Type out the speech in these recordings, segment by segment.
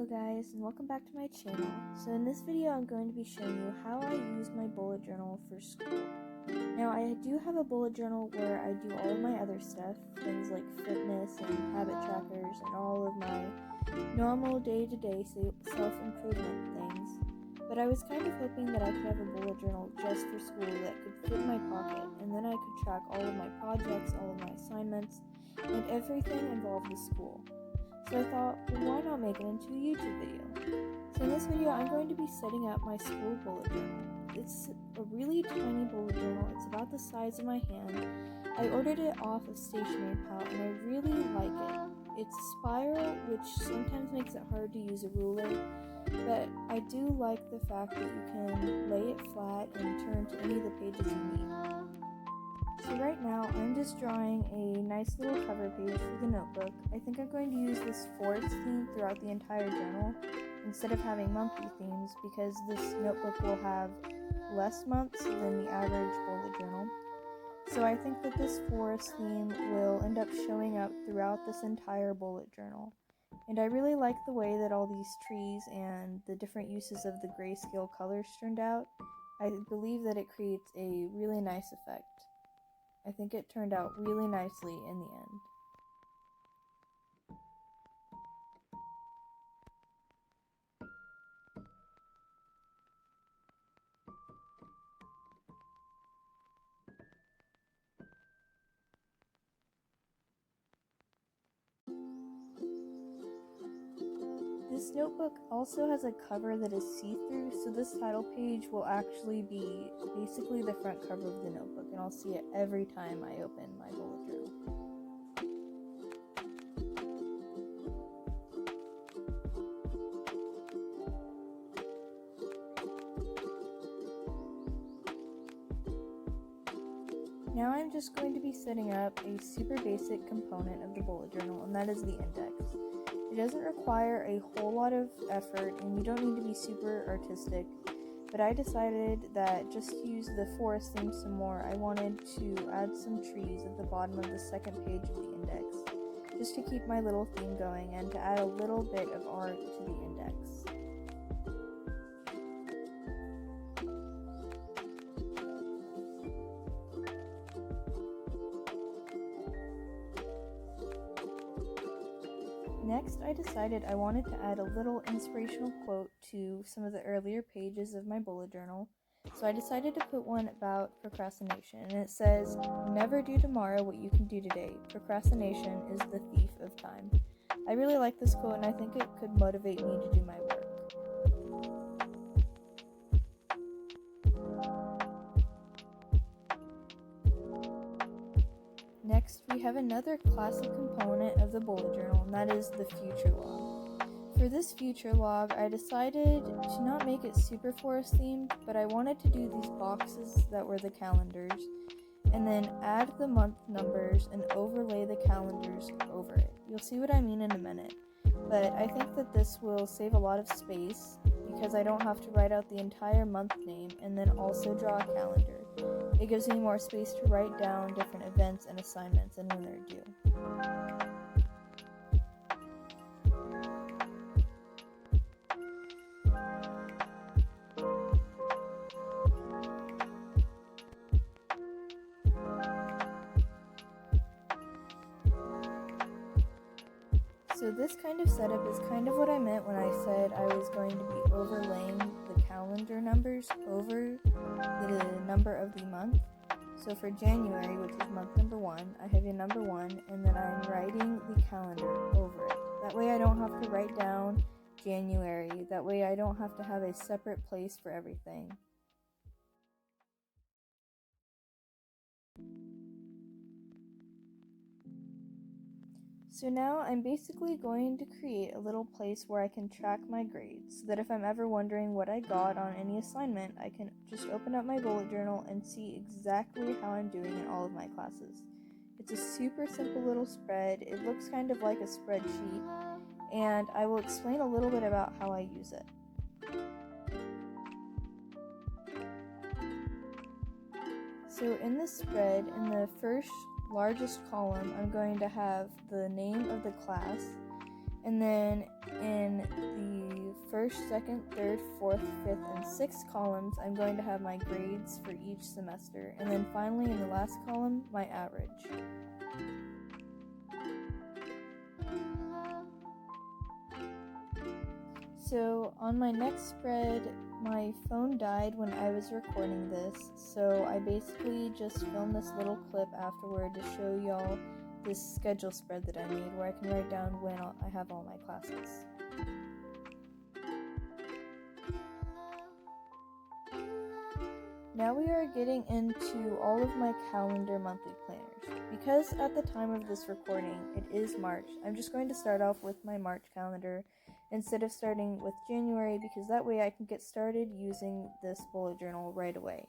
Hello guys, and welcome back to my channel. So in this video I'm going to be showing you how I use my bullet journal for school. Now I do have a bullet journal where I do all of my other stuff, things like fitness and habit trackers and all of my normal day-to-day self-improvement things. But I was kind of hoping that I could have a bullet journal just for school that could fit in my pocket, and then I could track all of my projects, all of my assignments, and everything involved with school. So I thought, well, why not make it into a YouTube video? So in this video, I'm going to be setting up my school bullet journal. It's a really tiny bullet journal. It's about the size of my hand. I ordered it off of Stationery Pal, and I really like it. It's a spiral, which sometimes makes it hard to use a ruler, but I do like the fact that you can lay it flat and turn to any of the pages you need. So right now, I'm just drawing a nice little cover page for the notebook. I think I'm going to use this forest theme throughout the entire journal instead of having monthly themes, because this notebook will have less months than the average bullet journal. So I think that this forest theme will end up showing up throughout this entire bullet journal. And I really like the way that all these trees and the different uses of the grayscale colors turned out. I believe that it creates a really nice effect. I think it turned out really nicely in the end. This notebook also has a cover that is see-through, so this title page will actually be basically the front cover of the notebook, and I'll see it every time I open my bullet journal. Now I'm just going to be setting up a super basic component of the bullet journal, and that is the index. It doesn't require a whole lot of effort, and you don't need to be super artistic, but I decided that just to use the forest theme some more, I wanted to add some trees at the bottom of the second page of the index, just to keep my little theme going and to add a little bit of art to the index. Next, I decided I wanted to add a little inspirational quote to some of the earlier pages of my bullet journal, so I decided to put one about procrastination, and it says, "Never do tomorrow what you can do today. Procrastination is the thief of time." I really like this quote, and I think it could motivate me to do my work. Next, we have another classic component of the bullet journal, and that is the future log. For this future log, I decided to not make it super forest themed, but I wanted to do these boxes that were the calendars, and then add the month numbers and overlay the calendars over it. You'll see what I mean in a minute, but I think that this will save a lot of space because I don't have to write out the entire month name and then also draw a calendar. It gives me more space to write down different events and assignments and when they're due. So this kind of setup is kind of what I meant when I said I was going to be overlaying the calendar numbers over the number of the month. So for January, which is month number 1, I have a number 1, and then I'm writing the calendar over it. That way I don't have to write down January. That way I don't have to have a separate place for everything. So now I'm basically going to create a little place where I can track my grades, so that if I'm ever wondering what I got on any assignment, I can just open up my bullet journal and see exactly how I'm doing in all of my classes. It's a super simple little spread. It looks kind of like a spreadsheet, and I will explain a little bit about how I use it. So in this spread, in the first largest column, I'm going to have the name of the class, and then in the first, second, third, fourth, fifth, and sixth columns, I'm going to have my grades for each semester, and then finally in the last column, my average. So on my next spread, my phone died when I was recording this, so I basically just filmed this little clip afterward to show y'all this schedule spread that I made where I can write down when I have all my classes. Now we are getting into all of my calendar monthly planners. Because at the time of this recording, it is March, I'm just going to start off with my March calendar instead of starting with January, because that way I can get started using this bullet journal right away.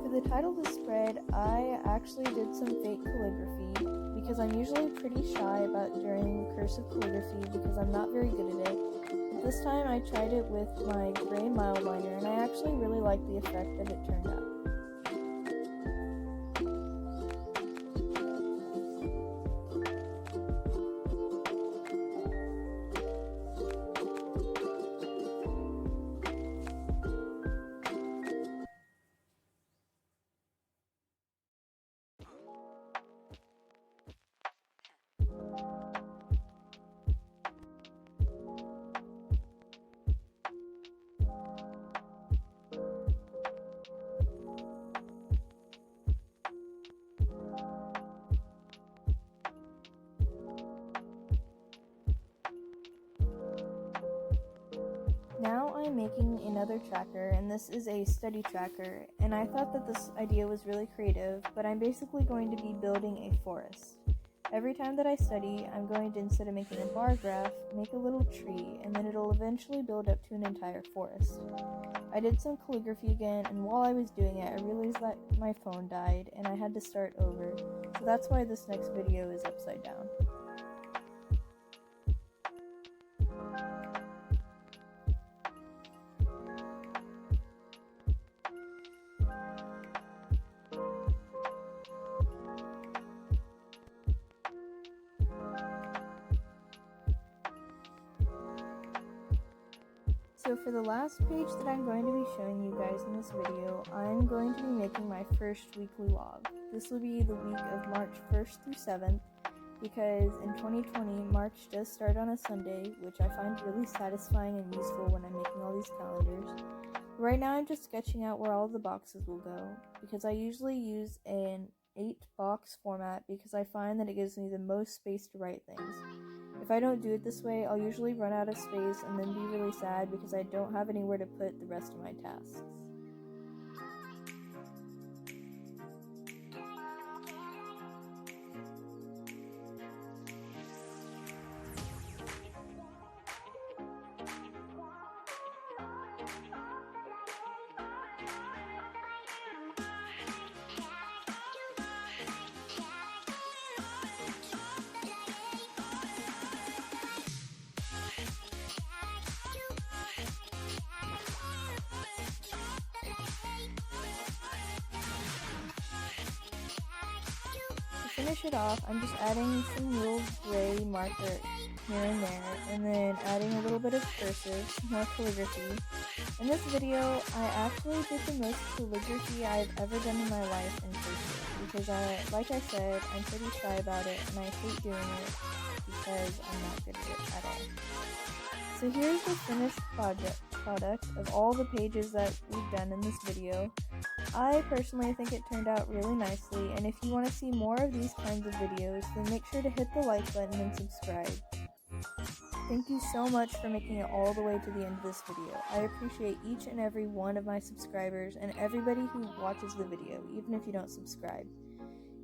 For the title of the spread, I actually did some fake calligraphy because I'm usually pretty shy about doing cursive calligraphy because I'm not very good at it. But this time I tried it with my gray mild liner and I actually really liked the effect that it turned out. Now I'm making another tracker, and this is a study tracker, and I thought that this idea was really creative, but I'm basically going to be building a forest. Every time that I study, I'm going to, instead of making a bar graph, make a little tree, and then it'll eventually build up to an entire forest. I did some calligraphy again, and while I was doing it, I realized that my phone died, and I had to start over, so that's why this next video is upside down. So for the last page that I'm going to be showing you guys in this video, I'm going to be making my first weekly log. This will be the week of March 1st through 7th, because in 2020, March does start on a Sunday, which I find really satisfying and useful when I'm making all these calendars. Right now I'm just sketching out where all the boxes will go, because I usually use an 8-box format because I find that it gives me the most space to write things. If I don't do it this way, I'll usually run out of space and then be really sad because I don't have anywhere to put the rest of my tasks. To finish it off, I'm just adding some little gray marker here and there, and then adding a little bit of cursive, more calligraphy. In this video, I actually did the most calligraphy I've ever done in my life in cursive, because like I said, I'm pretty shy about it, and I hate doing it because I'm not good at it at all. So here's the finished project. product of all the pages that we've done in this video. I personally think it turned out really nicely, and if you want to see more of these kinds of videos, then make sure to hit the like button and subscribe. Thank you so much for making it all the way to the end of this video. I appreciate each and every one of my subscribers and everybody who watches the video, even if you don't subscribe.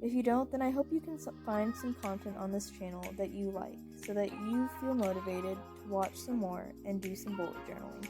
If you don't, then I hope you can find some content on this channel that you like, so that you feel motivated to watch some more and do some bullet journaling.